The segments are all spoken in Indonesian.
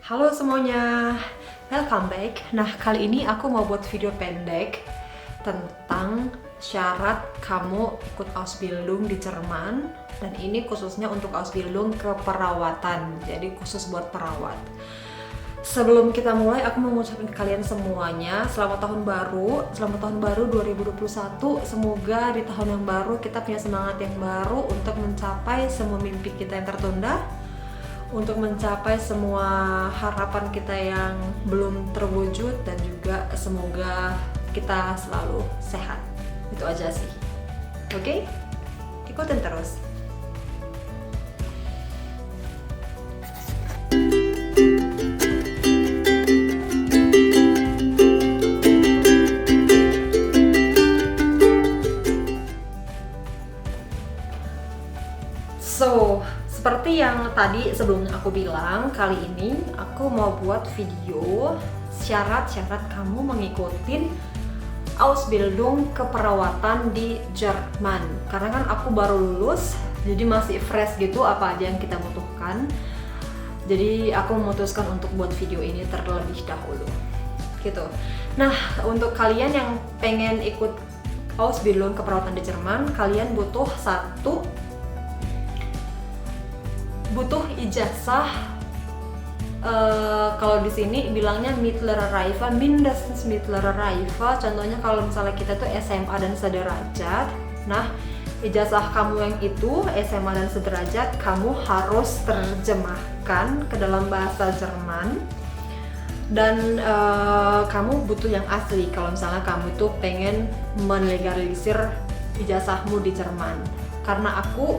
Halo semuanya, welcome back. Nah, kali ini aku mau buat video pendek tentang syarat kamu ikut Ausbildung di Jerman. Dan ini khususnya untuk Ausbildung keperawatan, jadi khusus buat perawat. Sebelum kita mulai, aku mau mengucapkan ke kalian semuanya selamat tahun baru 2021. Semoga di tahun yang baru kita punya semangat yang baru untuk mencapai semua mimpi kita yang tertunda, untuk mencapai semua harapan kita yang belum terwujud, dan juga semoga kita selalu sehat. Itu aja sih. Oke? Ikutin terus. So, seperti yang tadi sebelumnya aku bilang, kali ini aku mau buat video syarat-syarat kamu mengikuti Ausbildung keperawatan di Jerman. Karena kan aku baru lulus, jadi masih fresh gitu apa aja yang kita butuhkan. Jadi aku memutuskan untuk buat video ini terlebih dahulu. Gitu. Nah, untuk kalian yang pengen ikut Ausbildung keperawatan di Jerman, kalian butuh butuh ijazah. Kalau di sini bilangnya Mittlere Reife, mindestens Mittlere Reife. Contohnya kalau misalnya kita tuh SMA dan sederajat. Nah, ijazah kamu yang itu SMA dan sederajat kamu harus terjemahkan ke dalam bahasa Jerman. Dan kamu butuh yang asli kalau misalnya kamu tuh pengen melegalisir ijazahmu di Jerman. Karena aku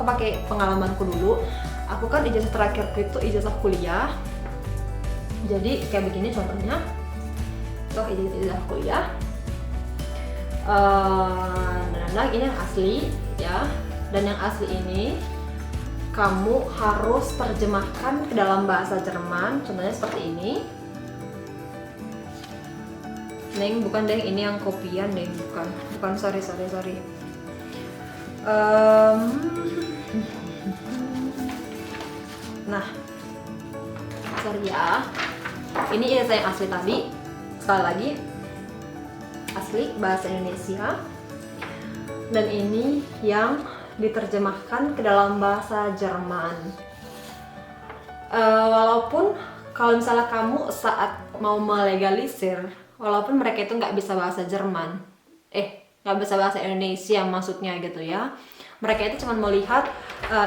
pakai pengalamanku dulu. Aku kan ijazah terakhirku itu ijazah kuliah. Jadi kayak begini contohnya. Tuh ijazah kuliah. Nah, ini yang asli ya. Dan yang asli ini kamu harus terjemahkan ke dalam bahasa Jerman. Contohnya seperti ini. Neng, bukan deh, ini yang kopian deh, bukan, sorry. Nah, sorry ya. Ini ijazah yang asli tadi. Sekali lagi, asli bahasa Indonesia. Dan ini yang diterjemahkan ke dalam bahasa Jerman. Walaupun kalau misalnya kamu saat mau melegalisir, walaupun mereka itu nggak bisa bahasa Jerman, nggak bisa bahasa Indonesia maksudnya gitu ya, mereka itu cuma mau lihat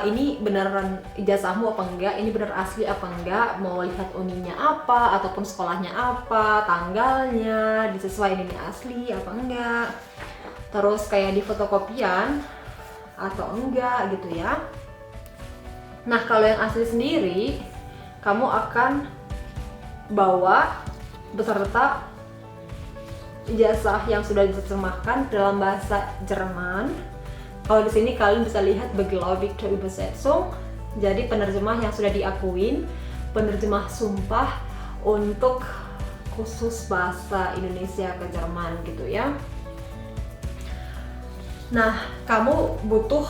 ini beneran ijazahmu apa enggak, ini bener asli apa enggak, mau lihat uninya apa ataupun sekolahnya apa, tanggalnya disesuaikan ini asli apa enggak, terus kayak di fotokopian atau enggak gitu ya. Nah, kalau yang asli sendiri kamu akan bawa beserta ijazah yang sudah diterjemahkan dalam bahasa Jerman. Kalau di sini kalian bisa lihat beglaubigte Übersetzung, jadi penerjemah yang sudah diakuin, penerjemah sumpah untuk khusus bahasa Indonesia ke Jerman gitu ya. Nah, kamu butuh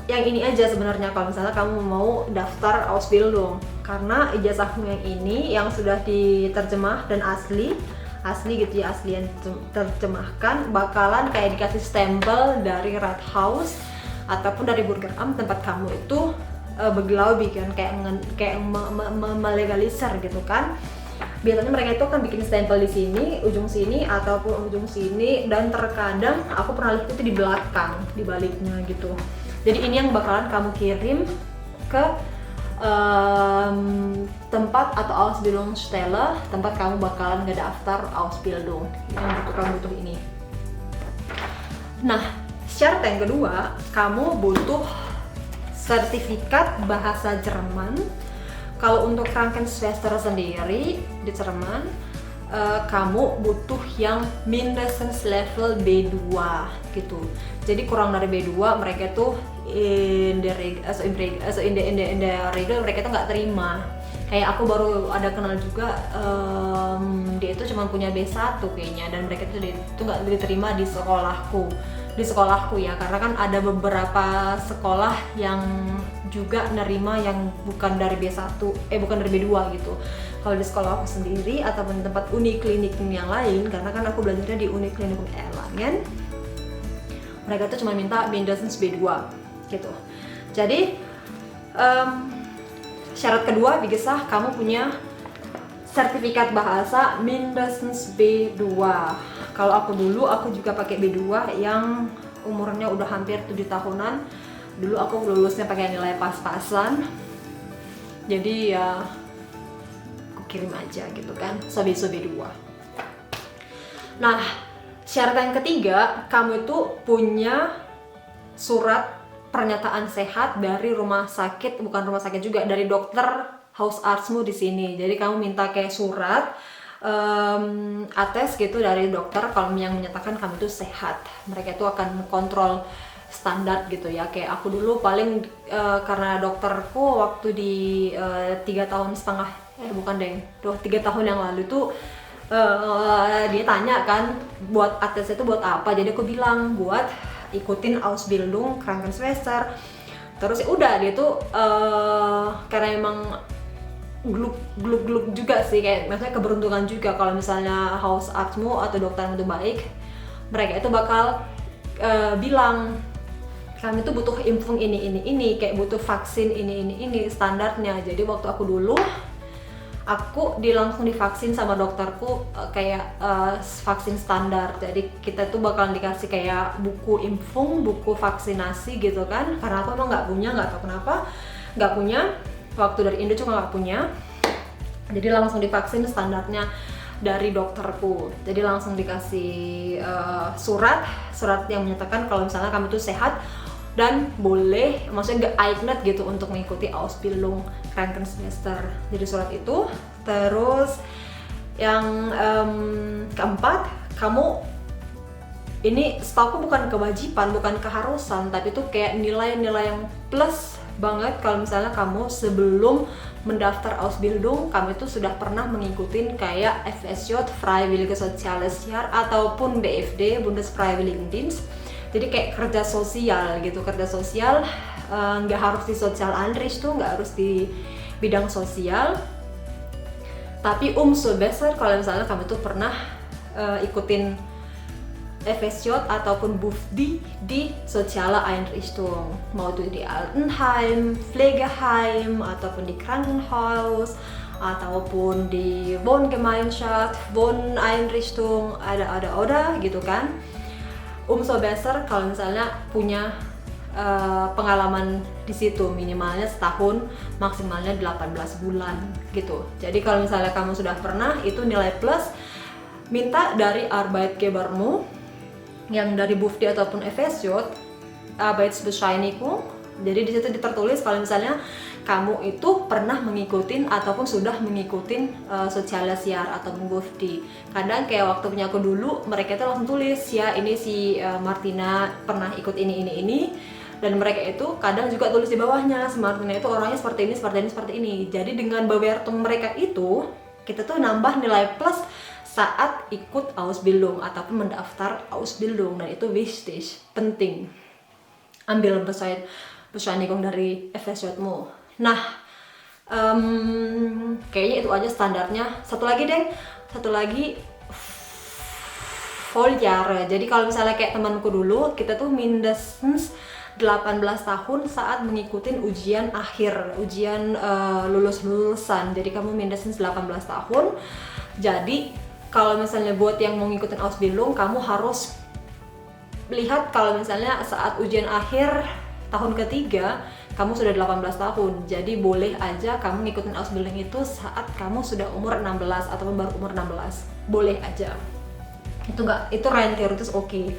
yang ini aja sebenarnya kalau misalnya kamu mau daftar Ausbildung, karena ijazahmu yang ini yang sudah diterjemah dan asli gitu ya, asli yang terjemahkan bakalan kayak dikasih stempel dari Rathaus ataupun dari Bürgeramt tempat kamu itu beglaubig kan, kayak melegalisir gitu kan. Biasanya mereka itu kan bikin stempel di sini, ujung sini ataupun ujung sini, dan terkadang aku pernah lihat itu di belakang, di baliknya gitu. Jadi ini yang bakalan kamu kirim ke tempat atau Ausbildungsstelle, tempat kamu bakalan ngedaftar Ausbildung. Yang kamu butuh ini. Nah, syarat yang kedua, kamu butuh sertifikat bahasa Jerman. Kalau untuk Krankenschwester sendiri di Jerman, kamu butuh yang mindestens level B2 gitu. Jadi kurang dari B2 mereka tuh in the regel mereka tuh nggak terima. Kayak aku baru ada kenal juga, dia itu cuma punya B1 kayaknya, dan mereka tuh nggak diterima di sekolahku. di sekolahku ya, karena kan ada beberapa sekolah yang juga nerima yang bukan dari B1, bukan dari B2 gitu. Kalau di sekolah aku sendiri ataupun tempat Uniklinikum yang lain, karena kan aku belajarnya di Uniklinikum Erlangen, mereka tuh cuma minta mindestens B2 gitu. Jadi syarat kedua, bigesah kamu punya sertifikat bahasa mindestens B2. Kalau aku dulu, aku juga pakai B2 yang umurnya udah hampir 7 tahunan. Dulu aku lulusnya pakai nilai pas-pasan. Jadi ya aku kirim aja gitu kan, so-so B2. Nah, syarat yang ketiga, kamu itu punya surat pernyataan sehat dari rumah sakit, bukan rumah sakit juga, dari dokter Hausartsmu di sini. Jadi kamu minta kayak surat ates gitu dari dokter kalau yang menyatakan kamu itu sehat. Mereka itu akan kontrol standar gitu ya. Kayak aku dulu paling karena dokterku waktu di 3 tahun setengah, bukan deh, 3 tahun yang lalu tuh dia tanya kan buat ates itu buat apa. Jadi aku bilang buat ikutin Ausbildung Krankenschwester. Terus ya udah, dia tuh karena emang gluk juga sih, kayak maksudnya keberuntungan juga kalau misalnya Hausarztmu atau doktermu itu baik, mereka itu bakal bilang kami tuh butuh impfung ini, kayak butuh vaksin ini standarnya. Jadi waktu aku dulu, aku langsung divaksin sama dokterku kayak vaksin standar. Jadi kita tuh bakalan dikasih kayak buku impfung, buku vaksinasi gitu kan. Karena aku emang nggak tahu kenapa nggak punya. Waktu dari Indo juga nggak punya. Jadi langsung divaksin standarnya dari dokterku. Jadi langsung dikasih surat yang menyatakan kalau misalnya kami tuh sehat dan boleh, maksudnya geeignet gitu untuk mengikuti Ausbildung Krankenschwester. Jadi surat itu. Terus yang keempat, kamu ini setahu bukan kewajiban, bukan keharusan, tapi itu kayak nilai-nilai yang plus banget kalau misalnya kamu sebelum mendaftar Ausbildung, kamu itu sudah pernah mengikuti kayak FSJ, Freiwillige Soziales Jahr, ataupun BFD, Bundesfreiwilligendienst. Jadi kayak kerja sosial gitu, kerja sosial nggak harus di Social Einrichtung, nggak harus di bidang sosial. Tapi so besser kalau misalnya kamu tuh pernah ikutin FSJ ataupun BUFDI di Soziale Einrichtung, mau itu di Altenheim, Pflegeheim, ataupun di Krankenhaus, ataupun di Wohngemeinschaft, Wohneinrichtung, ada gitu kan. So besser kalau misalnya punya pengalaman di situ, minimalnya setahun, maksimalnya 18 bulan gitu. Jadi kalau misalnya kamu sudah pernah, itu nilai plus. Minta dari Arbeitgebermu yang dari BUFDI ataupun FSJ, Arbeitsbescheinigung. Jadi di situ tertulis kalau misalnya kamu itu pernah mengikutin ataupun sudah mengikutin Soziales Jahr ataupun BUFDI. Kadang kayak waktu punya aku dulu, mereka itu langsung tulis ya ini si Martina pernah ikut ini. Dan mereka itu kadang juga tulis di bawahnya, si Martina itu orangnya seperti ini. Jadi dengan Bewertung mereka itu, kita tuh nambah nilai plus saat ikut Ausbildung ataupun mendaftar Ausbildung, dan itu wichtig, penting. Ambil Bescheinigung dari FSJ-mu. Nah, kayaknya itu aja standarnya. Satu lagi Volljahre. Jadi kalau misalnya kayak temanku dulu, kita tuh mindestens 18 tahun saat mengikuti ujian akhir, ujian lulusan. Jadi kamu mindestens 18 tahun. Jadi kalau misalnya buat yang mau ngikutin Ausbildung, kamu harus lihat kalau misalnya saat ujian akhir tahun ketiga kamu sudah 18 tahun. Jadi boleh aja kamu ngikutin Ausbildung itu saat kamu sudah umur 16 ataupun baru umur 16. Boleh aja. Itu rein teoritis oke.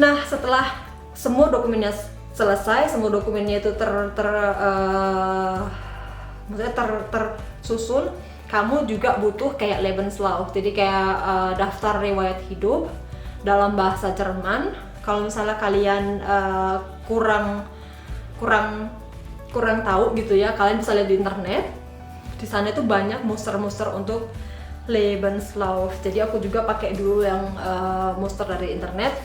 Nah, setelah semua dokumennya selesai, semua dokumennya itu tersusun, kamu juga butuh kayak Lebenslauf. Jadi kayak daftar riwayat hidup dalam bahasa Jerman. Kalau misalnya kalian kurang tahu gitu ya, kalian bisa lihat di internet. Di sana itu banyak muster-muster untuk Lebenslauf. Jadi aku juga pakai dulu yang muster dari internet.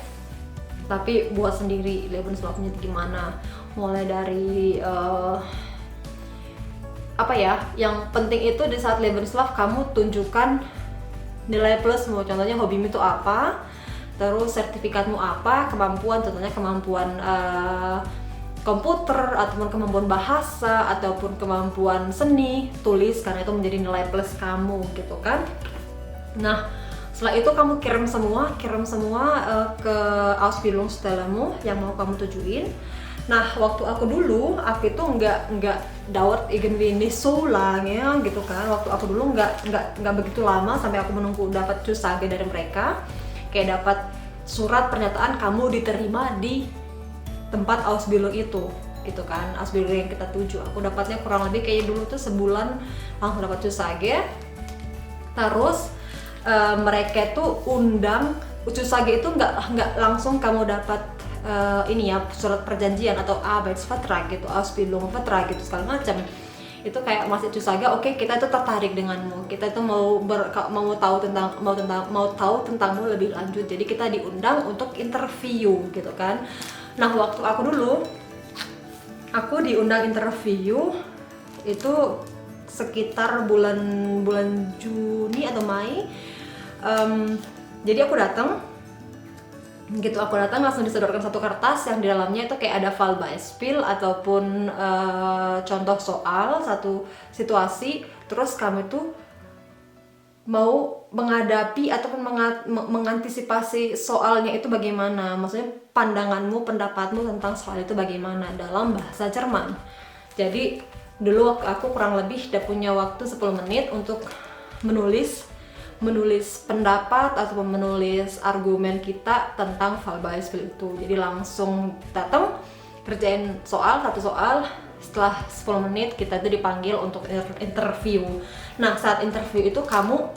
tapi buat sendiri Lebenslaufnya gimana, mulai dari apa ya, yang penting itu di saat Lebenslauf kamu tunjukkan nilai plusmu, contohnya hobimu itu apa, terus sertifikatmu apa, kemampuan, contohnya kemampuan komputer ataupun kemampuan bahasa ataupun kemampuan seni, tulis, karena itu menjadi nilai plus kamu gitu kan. Nah setelah itu kamu kirim semua ke Ausbildungsstellemu yang mau kamu tujuin. Nah waktu aku dulu, aku itu nggak dauert irgendwie nicht so lange gitu kan. Waktu aku dulu nggak begitu lama sampai aku menunggu dapat Zusage dari mereka, kayak dapat surat pernyataan kamu diterima di tempat Ausbildung itu gitu kan, Ausbildung yang kita tuju. Aku dapatnya kurang lebih kayak dulu tuh sebulan langsung dapat Zusage. Terus mereka tuh undang, Zusage itu nggak langsung kamu dapat ini ya, surat perjanjian atau Arbeitsvertrag gitu, Ausbildungsvertrag gitu segala macam. Itu kayak masih Zusage, oke, kita itu tertarik denganmu, kita itu mau tahu tentangmu lebih lanjut, jadi kita diundang untuk interview gitu kan. Nah waktu aku diundang interview itu sekitar bulan Juni atau Mei. Jadi aku datang langsung disodorkan satu kertas yang di dalamnya itu kayak ada Fallbeispiel ataupun contoh soal satu situasi, terus kamu itu mau menghadapi ataupun mengantisipasi soalnya itu bagaimana, maksudnya pandanganmu, pendapatmu tentang soal itu bagaimana dalam bahasa Jerman. Jadi dulu aku kurang lebih udah punya waktu 10 menit untuk menulis pendapat ataupun menulis argumen kita tentang Fallbeispiel itu. Jadi langsung datang kerjain satu soal, setelah 10 menit kita itu dipanggil untuk interview. Nah saat interview itu kamu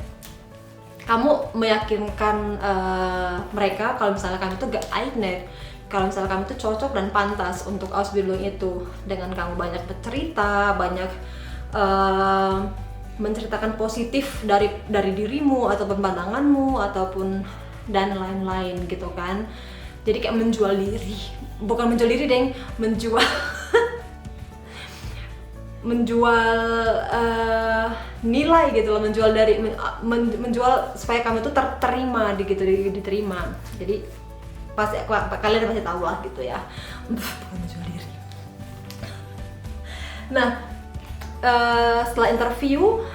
meyakinkan mereka kalau misalnya kamu itu geeignet, kalau misalnya kamu itu cocok dan pantas untuk Ausbildung itu, dengan kamu banyak bercerita, banyak menceritakan positif dari dirimu ataupun pandanganmu ataupun dan lain-lain gitu kan. Jadi kayak menjual diri, bukan menjual diri deng, menjual nilai gitu loh, menjual supaya kamu tuh terima diterima. Jadi pasti kalian pasti tahu lah gitu ya, bukan menjual diri. Nah setelah interview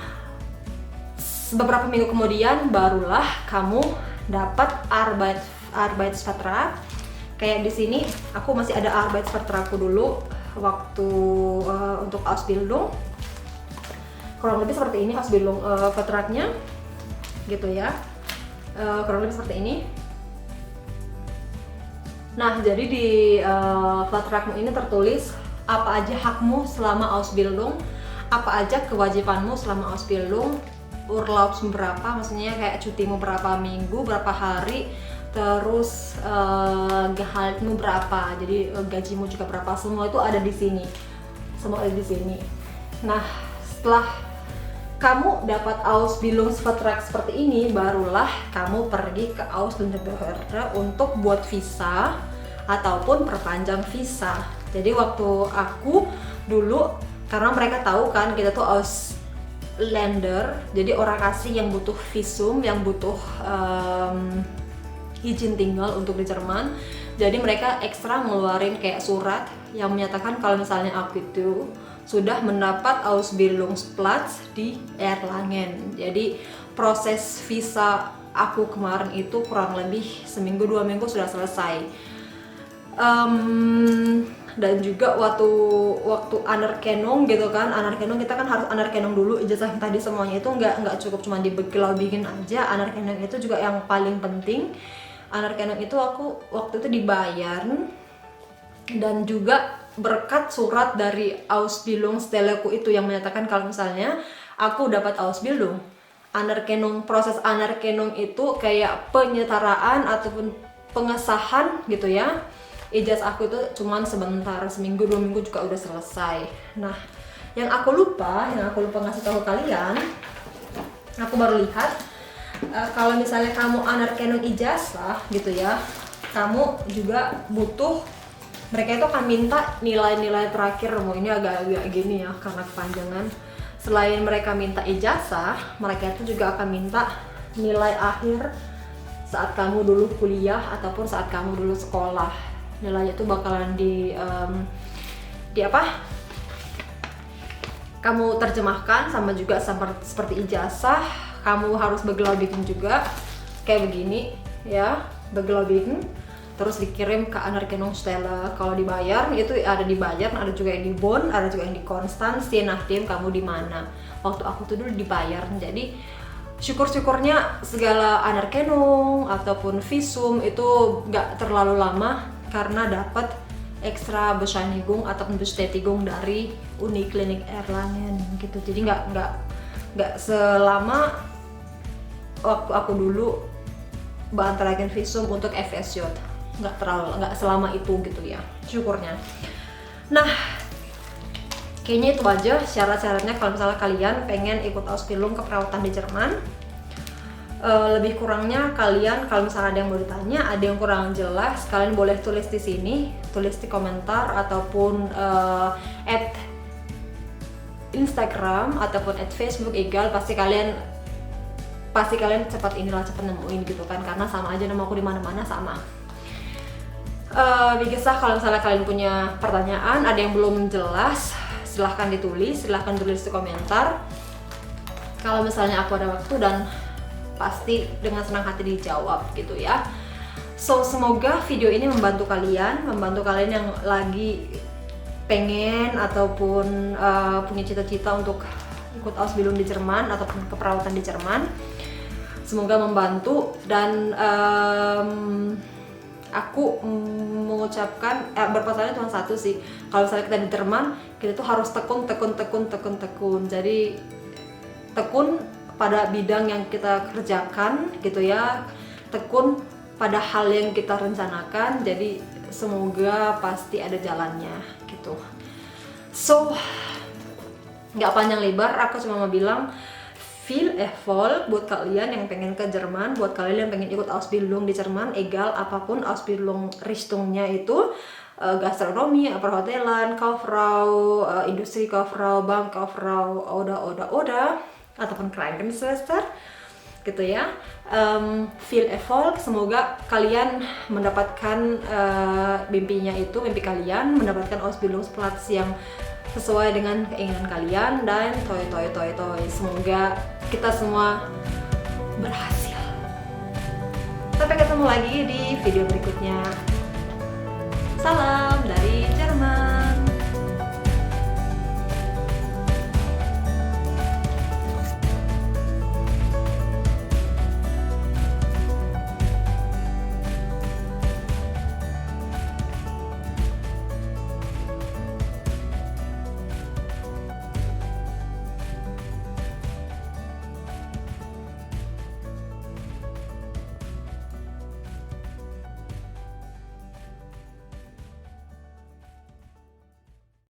beberapa minggu kemudian barulah kamu dapat Arbeitsvertrag. Kayak di sini aku masih ada Arbeitsvertragku dulu waktu untuk Ausbildung, kurang lebih seperti ini Ausbildung Vertragnya gitu ya, kurang lebih seperti ini. Nah jadi di Vertragmu ini tertulis apa aja hakmu selama Ausbildung, apa aja kewajibanmu selama Ausbildung, urlaub berapa, maksudnya kayak cutimu berapa minggu, berapa hari, terus gehaltmu berapa, jadi gajimu juga berapa, semua itu ada di sini, semua ada di sini. Nah setelah kamu dapat Ausbildungsvertrag seperti ini, barulah kamu pergi ke Ausländerbehörde untuk buat visa ataupun perpanjang visa. Jadi waktu aku dulu, karena mereka tahu kan kita tuh Ausländer, jadi orang asing yang butuh visum, yang butuh izin tinggal untuk di Jerman. Jadi mereka ekstra ngeluarin kayak surat yang menyatakan kalau misalnya aku itu sudah mendapat Ausbildungsplatz di Erlangen. Jadi proses visa aku kemarin itu kurang lebih seminggu 2 minggu sudah selesai. Dan juga waktu Anerkennung gitu kan, Anerkennung kita kan harus Anerkennung dulu, ijazah tadi semuanya itu nggak cukup cuma bikin aja. Anerkennung itu juga yang paling penting. Anerkennung itu aku waktu itu dibayar, dan juga berkat surat dari Ausbildungsstelleku itu yang menyatakan kalau misalnya aku dapat Ausbildung. Anerkennung, proses Anerkennung itu kayak penyetaraan ataupun pengesahan gitu ya. Ijazah aku itu cuman sebentar, seminggu 2 minggu juga udah selesai. Nah, yang aku lupa ngasih tahu kalian, aku baru lihat kalau misalnya kamu Anerkennung ijazah gitu ya, kamu juga butuh, mereka itu akan minta nilai-nilai terakhir. Ini agak-agak gini ya karena kepanjangan. Selain mereka minta ijazah, mereka itu juga akan minta nilai akhir saat kamu dulu kuliah ataupun saat kamu dulu sekolah. Nilainya itu bakalan di apa? Kamu terjemahkan sama juga seperti ijazah. Kamu harus bergelar bikin juga kayak begini ya, bergelar bikin. Terus dikirim ke Anerkennungsstelle. Kalau dibayar itu ada dibayar, ada juga yang di bond, ada juga yang di Konstanz, je nachdem kamu di mana. Waktu aku tuh dulu dibayar. Jadi syukur-syukurnya segala Anerkennung ataupun visum itu nggak terlalu lama karena dapat ekstra Bescheinigung ataupun Bestätigung dari Uniklinik Erlangen gitu. Jadi nggak selama waktu aku dulu beantragen visum untuk FSJ, nggak selama itu gitu ya, syukurnya. Nah, kayaknya itu aja syarat-syaratnya kalau misalnya kalian pengen ikut Ausbildung keperawatan di Jerman. Lebih kurangnya kalian kalau misalnya ada yang mau ditanya, ada yang kurang jelas, kalian boleh tulis di sini, tulis di komentar ataupun at Instagram ataupun at Facebook, egal, pasti kalian cepat nemuin gitu kan, karena sama aja nama aku di mana-mana sama. Bisa kalau misalnya kalian punya pertanyaan, ada yang belum jelas, silahkan tulis di komentar. Kalau misalnya aku ada waktu, dan pasti dengan senang hati dijawab gitu ya. So semoga video ini membantu kalian yang lagi pengen ataupun punya cita-cita untuk ikut Ausbildung di Jerman ataupun keperawatan di Jerman. Semoga membantu, dan aku mengucapkan berpesannya cuma satu sih. Kalau misalnya kita di Jerman, kita tuh harus tekun. Jadi tekun pada bidang yang kita kerjakan gitu ya, tekun pada hal yang kita rencanakan. Jadi semoga pasti ada jalannya gitu. So nggak panjang lebar, aku cuma mau bilang viel Erfolg buat kalian yang pengen ke Jerman, buat kalian yang pengen ikut Ausbildung di Jerman, egal apapun Ausbildung Richtungnya itu, gastronomi, perhotelan, Kauffrau, Industriekauffrau, Bankkauffrau, Oda, ataupun Krankenschwester gitu ya. Viel Erfolg, semoga kalian mendapatkan mimpi kalian, mendapatkan Ausbildungsplatz yang sesuai dengan keinginan kalian, dan toy. Semoga kita semua berhasil. Sampai ketemu lagi di video berikutnya. Salam dari